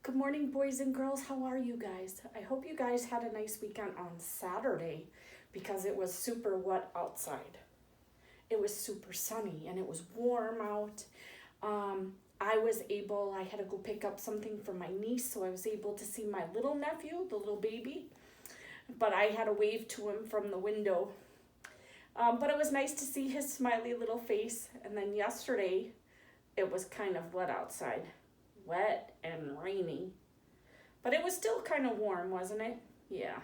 Good morning, boys and girls. How are you guys? I hope you guys had a nice weekend on Saturday because it was super wet outside. It was super sunny and it was warm out. I had to go pick up something for my niece, so I was able to see my little nephew, the little baby, but I had to wave to him from the window. But it was nice to see his smiley little face. And then yesterday, it was kind of wet outside. Wet and rainy. But it was still kind of warm, wasn't it? Yeah.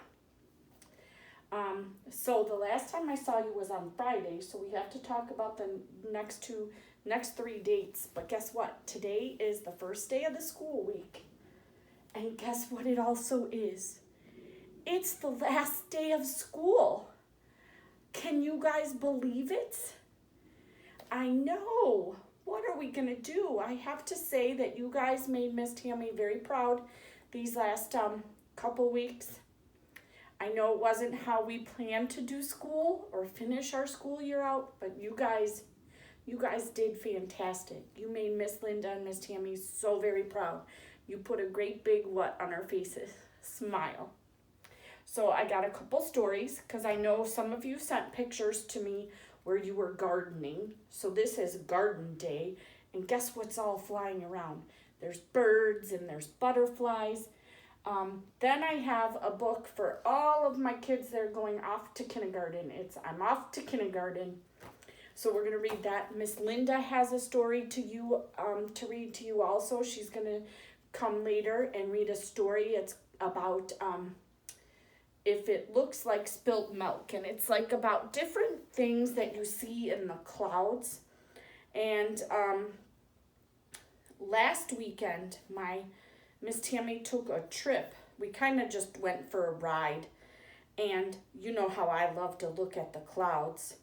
So the last time I saw you was on Friday, so we have to talk about the next 3 dates. But guess what? Today is the first day of the school week. And guess what it also is? It's the last day of school. Can you guys believe it? I know. What are we going to do? I have to say that you guys made Miss Tammy very proud these last couple weeks. I know it wasn't how we planned to do school or finish our school year out, but you guys did fantastic. You made Miss Linda and Miss Tammy so very proud. You put a great big what on our faces? Smile. So I got a couple stories because I know some of you sent pictures to me where you were gardening. So this is garden day, and guess what's all flying around? There's birds and there's butterflies. Then I have a book for all of my kids that are going off to kindergarten. I'm off to kindergarten. So we're gonna read that. Miss Linda has a story to you to read to you also. She's gonna come later and read a story. It's about if it looks like spilt milk, and it's like about different things that you see in the clouds. And last weekend, my Miss Tammy took a trip. We kind of just went for a ride, and you know how I love to look at the clouds.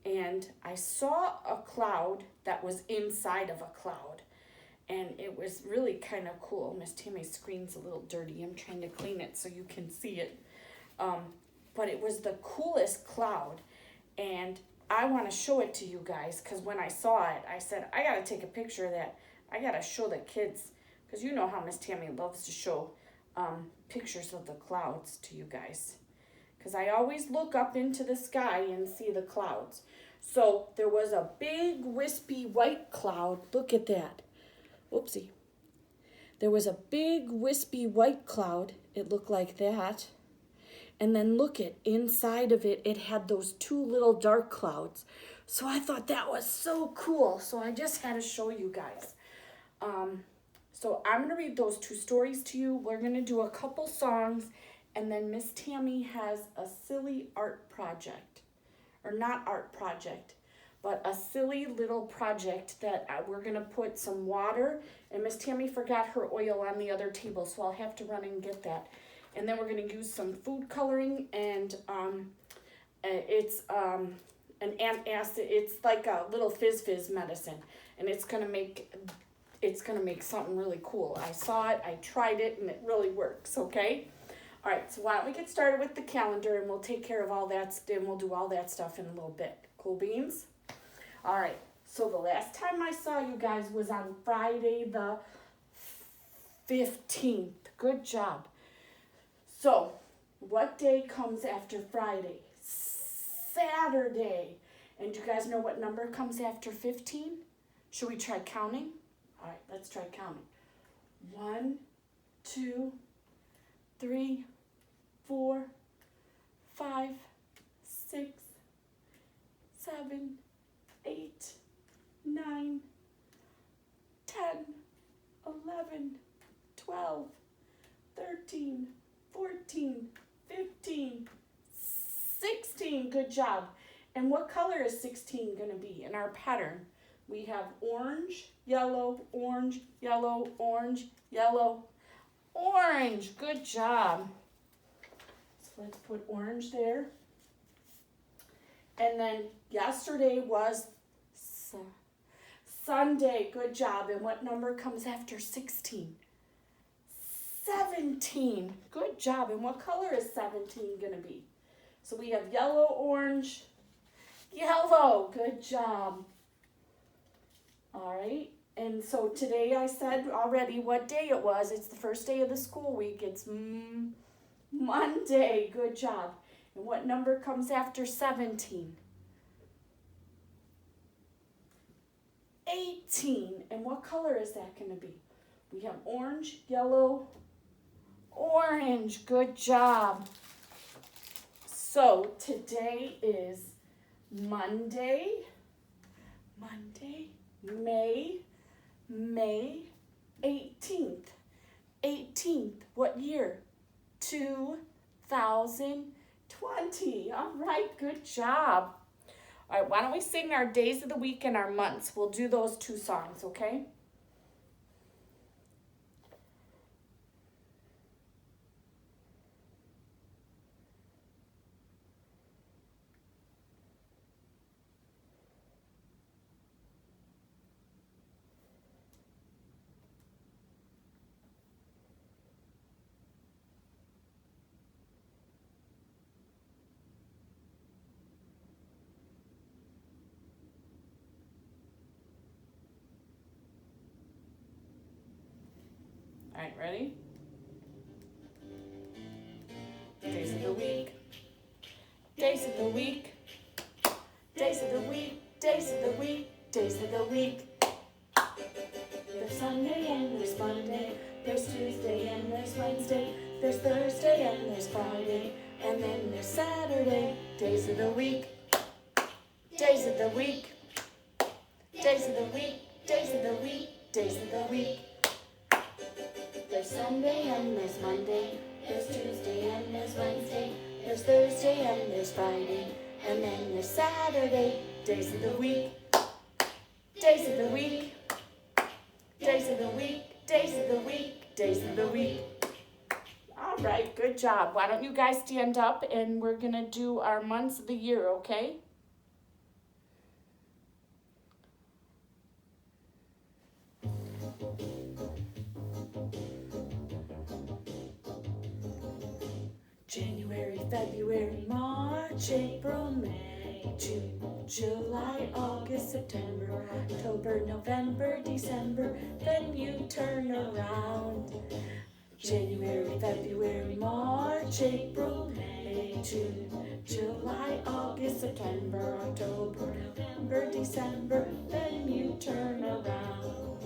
And I saw a cloud that was inside of a cloud, and it was really kind of cool. Miss Tammy's screen's a little dirty. I'm trying to clean it so you can see it. But it was the coolest cloud, and I want to show it to you guys because when I saw it, I said, I got to take a picture of that. I got to show the kids because you know how Miss Tammy loves to show pictures of the clouds to you guys because I always look up into the sky and see the clouds. So there was a big wispy white cloud. Look at that. Oopsie. There was a big wispy white cloud. It looked like that. And then look at inside of it, it had those two little dark clouds. So I thought that was so cool. So I just had to show you guys. So I'm going to read those two stories to you. We're going to do a couple songs. And then Miss Tammy has a silly art project. Or not art project, but a silly little project that we're going to put some water. And Miss Tammy forgot her oil on the other table, so I'll have to run and get that. And then we're going to use some food coloring, and it's an antacid. It's like a little fizz medicine, and it's going to make something really cool. I saw it, I tried it, and it really works. Okay. All right. So why don't we get started with the calendar, and we'll take care of all that, and we'll do all that stuff in a little bit. Cool beans. All right. So the last time I saw you guys was on Friday the 15th. Good job. So, what day comes after Friday? Saturday. And do you guys know what number comes after 15? Should we try counting? All right, let's try counting. 1, 2, 3, 4, 5, 6, 7, 8, 9, 10, 11, 12, 13, 14, 15, 16. Good job. And what color is 16 going to be in our pattern? We have orange, yellow, orange, yellow, orange, yellow, orange. Good job. So let's put orange there. And then yesterday was Sunday. Good job. And what number comes after 16? 17. Good job. And what color is 17 going to be? So we have yellow, orange, yellow. Good job. All right. And so today I said already what day it was. It's the first day of the school week. It's Monday. Good job. And what number comes after 17? 18. And what color is that going to be? We have orange, yellow, orange. Good job. So today is Monday, May 18th. 18th, what year? 2020. All right, good job. All right, why don't we sing our days of the week and our months? We'll do those two songs, okay? All right, ready? Days of the week. Days of the week. Days of the week. Days of the week. Days of the week. There's Sunday and there's Monday. There's Tuesday and there's Wednesday. There's Thursday and there's Friday. And then there's Saturday. Days of the week. Days of the week. Days of the week. Days of the week. Days of the week. There's Sunday and there's Monday. There's Tuesday and there's Wednesday. There's Thursday and there's Friday. And then there's Saturday. Days of the week. Days of the week. Days of the week. Days of the week. Days of the week. All right, good job. Why don't you guys stand up and we're going to do our months of the year, okay? January, February, March, April, May, June, July, August, September, October, November, December, then you turn around. January, February, March, April, May, June, July, August, September, October, November, December, then you turn around.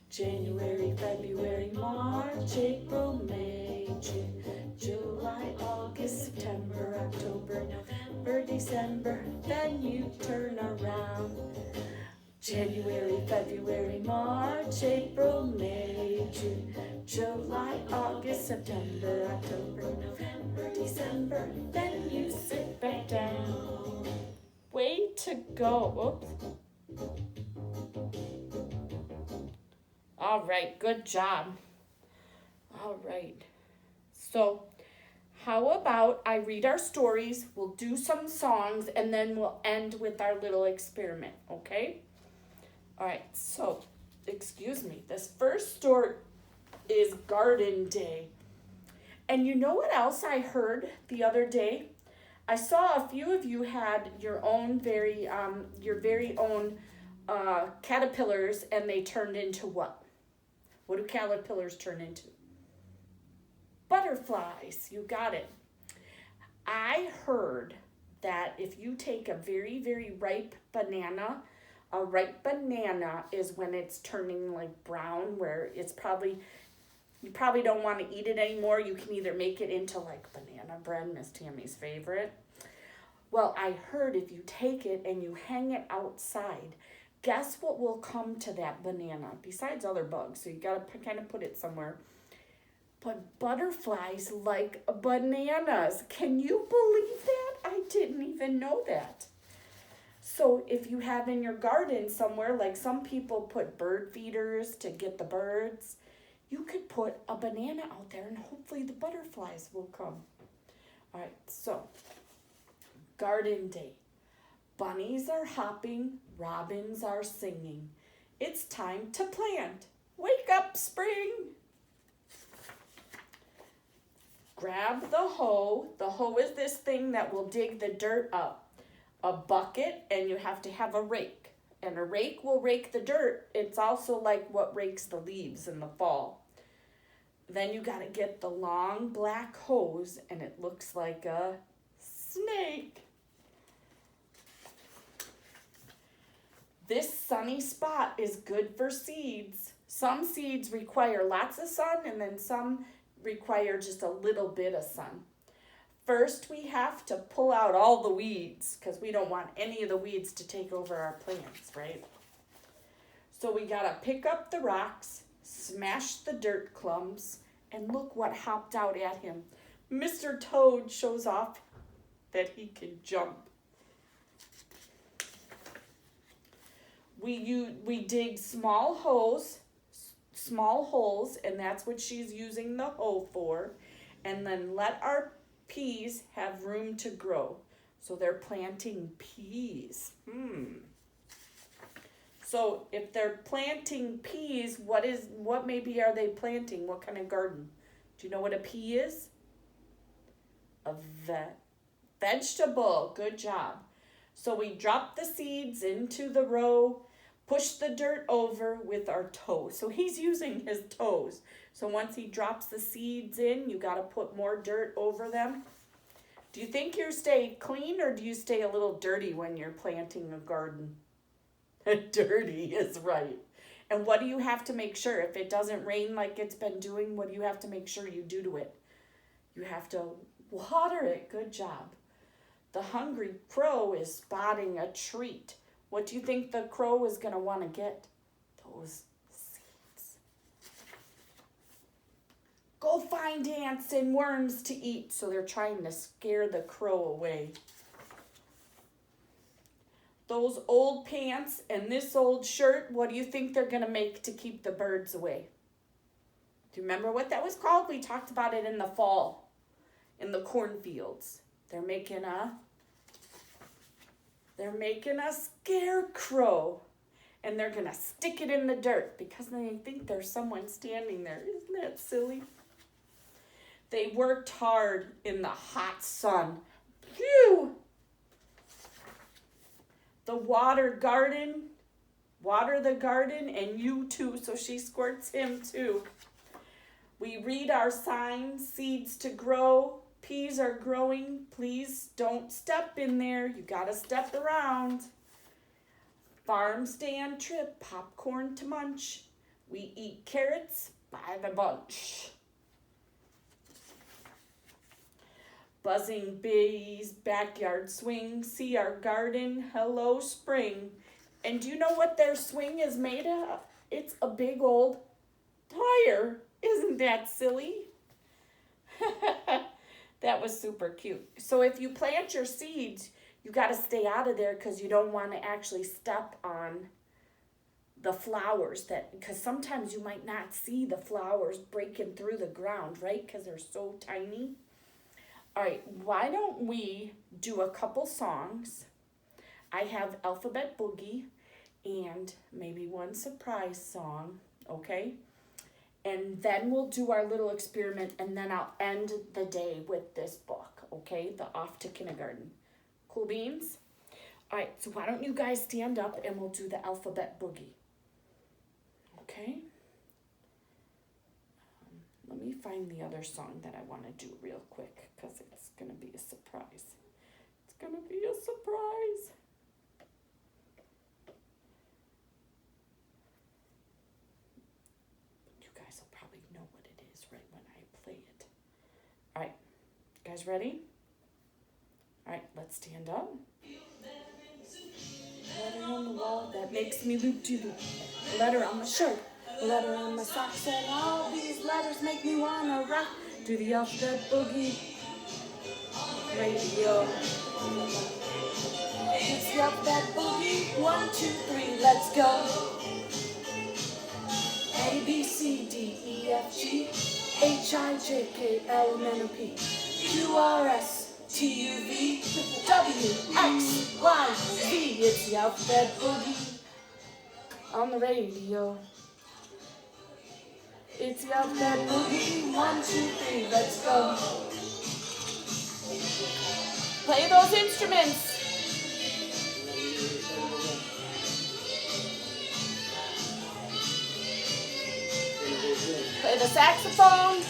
January, February, March, April, May, June, July, August, September, October, November, December, then you turn around. January, February, March, April, May, June, July, August, September, October, November, December, then you sit back down. Way to go. Oops. All right, good job. All right. So, how about I read our stories, we'll do some songs, and then we'll end with our little experiment, okay? All right, so, excuse me, this first story is Garden Day. And you know what else I heard the other day? I saw a few of you had your very own caterpillars, and they turned into what? What do caterpillars turn into? Butterflies. You got it. I heard that if you take a very, very ripe banana, a ripe banana is when it's turning like brown, where it's you probably don't want to eat it anymore. You can either make it into like banana bread, Miss Tammy's favorite. Well, I heard if you take it and you hang it outside, guess what will come to that banana besides other bugs? So you got to kind of put it somewhere. But butterflies like bananas. Can you believe that? I didn't even know that. So if you have in your garden somewhere, like some people put bird feeders to get the birds, you could put a banana out there and hopefully the butterflies will come. All right, so Garden Day. Bunnies are hopping, robins are singing. It's time to plant. Wake up, spring! Grab the hoe. The hoe is this thing that will dig the dirt up. A bucket, and you have to have a rake. And a rake will rake the dirt. It's also like what rakes the leaves in the fall. Then you got to get the long black hose, and it looks like a snake. This sunny spot is good for seeds. Some seeds require lots of sun, and then some require just a little bit of sun. First, we have to pull out all the weeds, because we don't want any of the weeds to take over our plants, right? So we got to pick up the rocks, smash the dirt clumps, and look what hopped out at him. Mr. Toad shows off that he can jump. We dig small holes, and that's what she's using the hoe for, and then let our peas have room to grow. So they're planting peas. So if they're planting peas, what maybe are they planting? What kind of garden? Do you know what a pea is? A vegetable. Good job. So we drop the seeds into the row, push the dirt over with our toes. So he's using his toes. So once he drops the seeds in, you got to put more dirt over them. Do you think you stay clean, or do you stay a little dirty when you're planting a garden? Dirty is right. And what do you have to make sure? If it doesn't rain like it's been doing, what do you have to make sure you do to it? You have to water it. Good job. The hungry crow is spotting a treat. What do you think the crow is going to want to get? Those seeds. Go find ants and worms to eat. So they're trying to scare the crow away. Those old pants and this old shirt, what do you think they're going to make to keep the birds away? Do you remember what that was called? We talked about it in the fall, in the cornfields. They're making a scarecrow, and they're going to stick it in the dirt because they think there's someone standing there. Isn't that silly? They worked hard in the hot sun. Phew! Water the garden, and you too. So she squirts him too. We read our signs, seeds to grow. Peas are growing. Please don't step in there. You got to step around. Farm stand trip, popcorn to munch. We eat carrots by the bunch. Buzzing bees, backyard swing, see our garden, hello spring. And do you know what their swing is made of? It's a big old tire. Isn't that silly? That was super cute. So if you plant your seeds, you got to stay out of there because you don't want to actually step on the flowers, because sometimes you might not see the flowers breaking through the ground, right? Because they're so tiny. All right, why don't we do a couple songs? I have Alphabet Boogie and maybe one surprise song, okay? And then we'll do our little experiment, and then I'll end the day with this book, okay? The Off to Kindergarten. Cool beans? All right, so why don't you guys stand up and we'll do the Alphabet Boogie, okay? Let me find the other song that I want to do real quick because it's going to be a surprise. It's going to be a surprise. You guys will probably know what it is right when I play it. All right, guys ready? All right, let's stand up. Letter on the wall that makes me loop-de-loop. Letter on my shirt. Letter on my socks, and all these letters make me wanna rock to the Alphabet Boogie radio. It's the Alphabet Boogie, 1, 2, 3, let's go. A, B, C, D, E, F, G, H, I, J, K, L, M, N, O, P, Q, R, S, T, U, V, W, X, Y, Z. It's the Alphabet Boogie on the radio. It's the Alphabet Boogie, 1, 2, 3, let's go. Play those instruments. play the saxophone.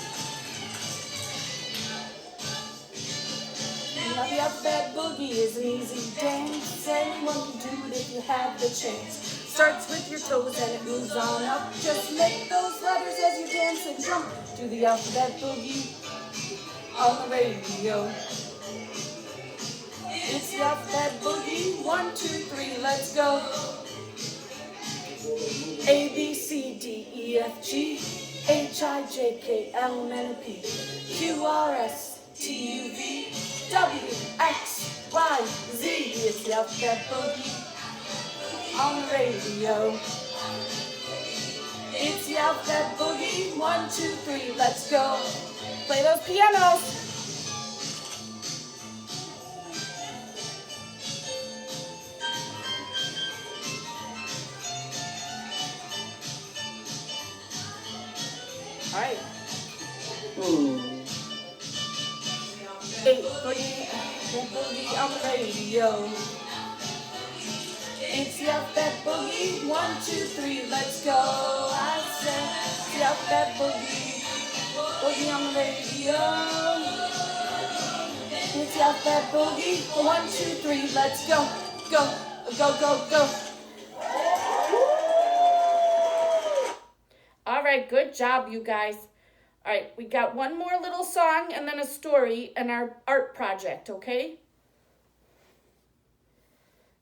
Now the alphabet boogie is an easy dance. Anyone can do it if you have the chance. Starts with your toes and it moves on up. Just make those letters as you dance and jump to the alphabet boogie on the radio. It's the alphabet boogie. 1, 2, 3, let's go. A, B, C, D, E, F, G, H, I, J, K, L, M, N, P, Q, R, S, T, U, V, W, X, Y, Z. It's the alphabet boogie on the radio. It's the alphabet boogie. 1, 2, 3, let's go. Play those pianos. All right. 8, boogie on the radio. It's the alphabet boogie. 1, 2, 3, let's go. I said the alphabet boogie. Boogie on the radio. It's the alphabet boogie. 1, 2, 3, let's go. Go, go, go, go. All right, good job, you guys. All right, we got one more little song and then a story and our art project, okay?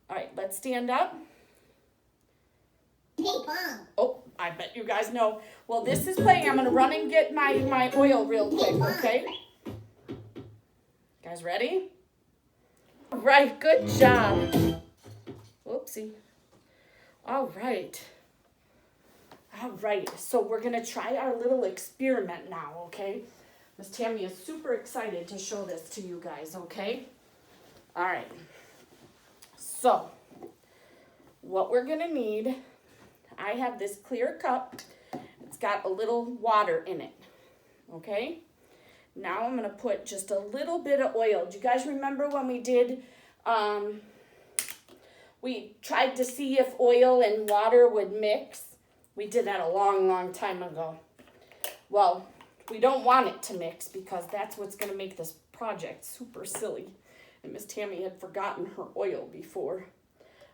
All right, let's stand up. Oh, I bet you guys know. Well, this is playing. I'm going to run and get my oil real quick, okay? Guys ready? All right, good job. Whoopsie. All right. All right, so we're going to try our little experiment now, okay? Miss Tammy is super excited to show this to you guys, okay? All right. So, what we're going to need, I have this clear cup. It's got a little water in it, okay? Now I'm going to put just a little bit of oil. Do you guys remember when we did, we tried to see if oil and water would mix? We did that a long, long time ago. Well, we don't want it to mix because that's what's going to make this project super silly. And Miss Tammy had forgotten her oil before.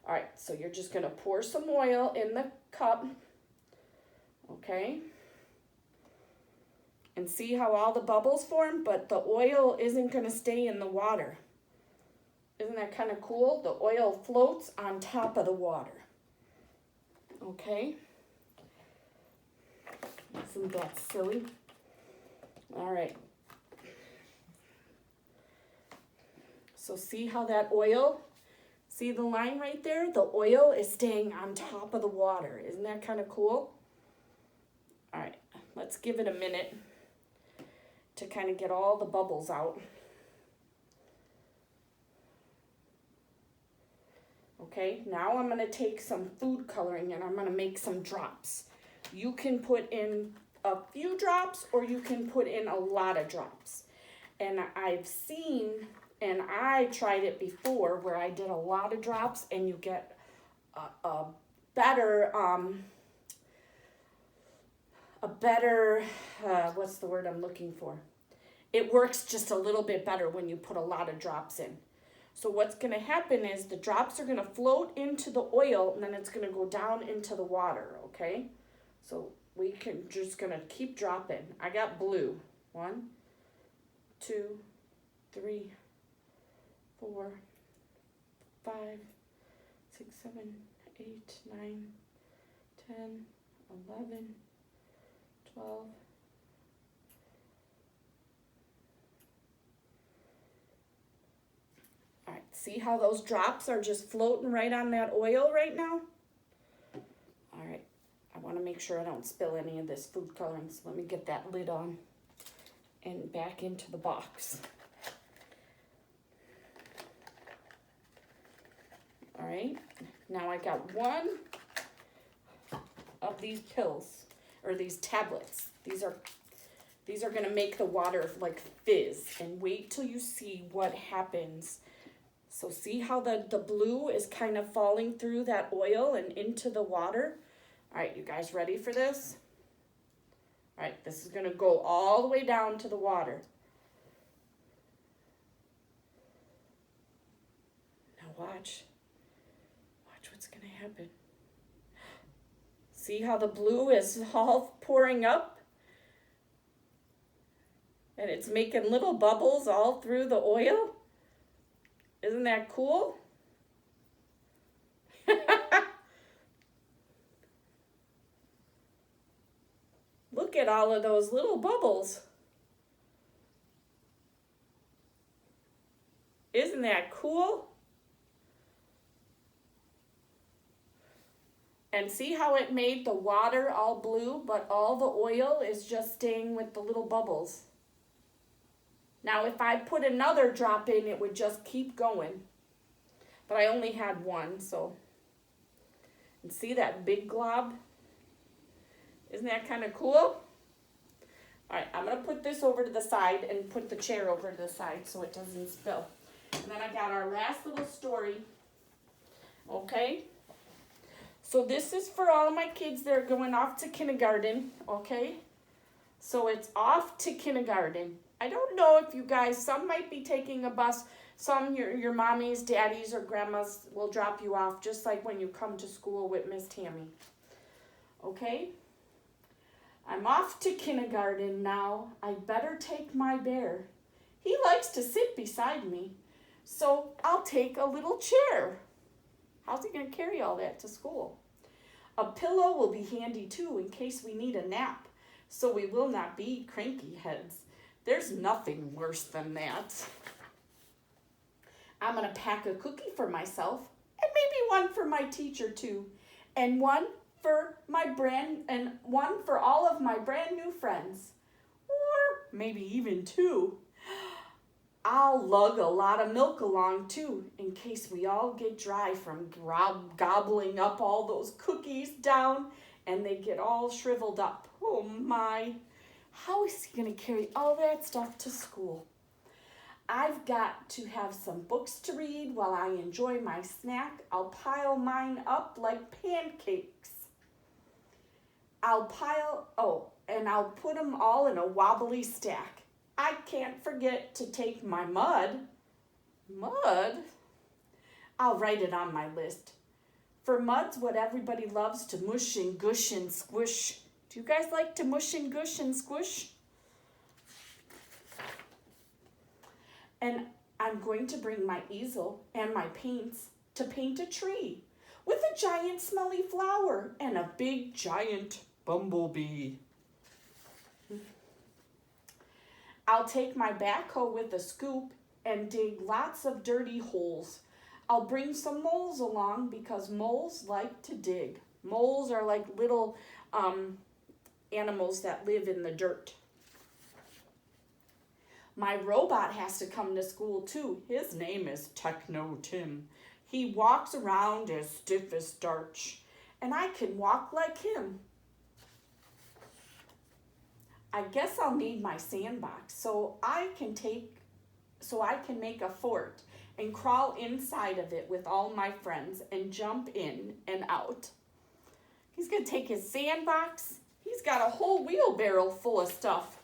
All right, so you're just going to pour some oil in the cup. Okay. And see how all the bubbles form, but the oil isn't going to stay in the water. Isn't that kind of cool? The oil floats on top of the water. Okay. Isn't that silly? All right. So see how that oil, see the line right there? The oil is staying on top of the water. Isn't that kind of cool? All right, let's give it a minute to kind of get all the bubbles out. Okay, now I'm going to take some food coloring and I'm going to make some drops. You can put in a few drops or you can put in a lot of drops. And I've seen, and I tried it before where I did a lot of drops and you get a better, what's the word I'm looking for? It works just a little bit better when you put a lot of drops in. So what's going to happen is the drops are going to float into the oil and then it's going to go down into the water, okay? So we can just going to keep dropping. I got blue. 1, 2, 3, 4, 5, 6, 7, 8, 9, 10, 11, 12. All right, see how those drops are just floating right on that oil right now? All right, I want to make sure I don't spill any of this food coloring, so let me get that lid on and back into the box. All right, now I got one of these pills, or these tablets. These are gonna make the water like fizz, and wait till you see what happens. So see how the blue is kind of falling through that oil and into the water? All right, you guys ready for this? All right, this is gonna go all the way down to the water. Now watch what's gonna happen. See how the blue is all pouring up? And it's making little bubbles all through the oil? Isn't that cool? Look at all of those little bubbles. Isn't that cool? And see how it made the water all blue, but all the oil is just staying with the little bubbles. Now, if I put another drop in, it would just keep going. But I only had one, so. And see that big glob? Isn't that kind of cool? All right, I'm going to put this over to the side and put the chair over to the side so it doesn't spill. And then I got our last little story. Okay? So this is for all of my kids that are going off to kindergarten, okay? So it's off to kindergarten. I don't know if you guys, some might be taking a bus, some your mommies, daddies, or grandmas will drop you off, just like when you come to school with Miss Tammy. Okay? I'm off to kindergarten now. I better take my bear. He likes to sit beside me, so I'll take a little chair. How's he going to carry all that to school? A pillow will be handy too in case we need a nap, so we will not be cranky heads. There's nothing worse than that. I'm going to pack a cookie for myself, and maybe one for my teacher too, and one for all of my brand new friends, or maybe even two. I'll lug a lot of milk along too, in case we all get dry from gobbling up all those cookies down and they get all shriveled up. Oh my, how is he gonna carry all that stuff to school? I've got to have some books to read while I enjoy my snack. I'll pile mine up like pancakes. I'll put them all in a wobbly stack. I can't forget to take my mud. Mud? I'll write it on my list. For mud's what everybody loves to mush and gush and squish. Do you guys like to mush and gush and squish? And I'm going to bring my easel and my paints to paint a tree with a giant smelly flower and a big giant bumblebee. I'll take my backhoe with a scoop and dig lots of dirty holes. I'll bring some moles along because moles like to dig. Moles are like little animals that live in the dirt. My robot has to come to school too. His name is Techno Tim. He walks around as stiff as starch, and I can walk like him. I guess I'll need my sandbox so I can make a fort and crawl inside of it with all my friends and jump in and out. He's gonna take his sandbox. He's got a whole wheelbarrow full of stuff.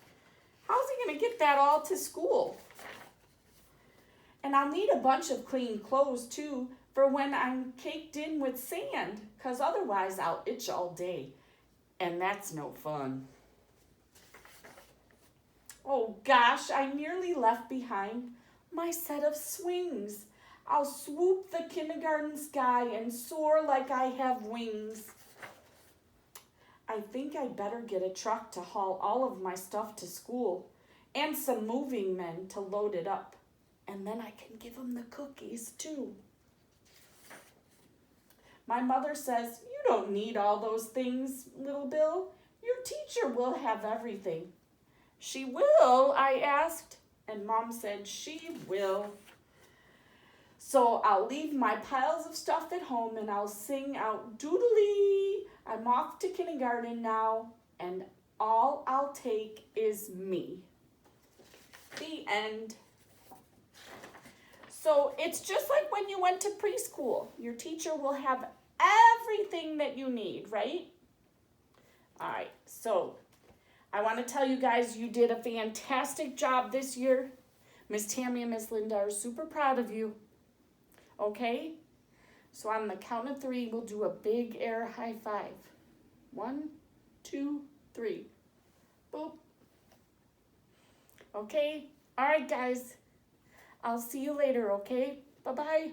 How's he gonna get that all to school? And I'll need a bunch of clean clothes too for when I'm caked in with sand, because otherwise I'll itch all day, and that's no fun. Oh gosh, I nearly left behind my set of swings. I'll swoop the kindergarten sky and soar like I have wings. I think I'd better get a truck to haul all of my stuff to school and some moving men to load it up. And then I can give them the cookies too. My mother says, "You don't need all those things, little Bill. Your teacher will have everything." "She will?" I asked, and Mom said she will. So I'll leave my piles of stuff at home and I'll sing out doodly. I'm off to kindergarten now, and all I'll take is me. The end. So it's just like when you went to preschool. Your teacher will have everything that you need, right? All right, so I want to tell you guys, you did a fantastic job this year. Miss Tammy and Miss Linda are super proud of you. Okay? So on the count of 3, we'll do a big air high five. 1, 2, 3. Boop. Okay? All right, guys. I'll see you later, okay? Bye-bye.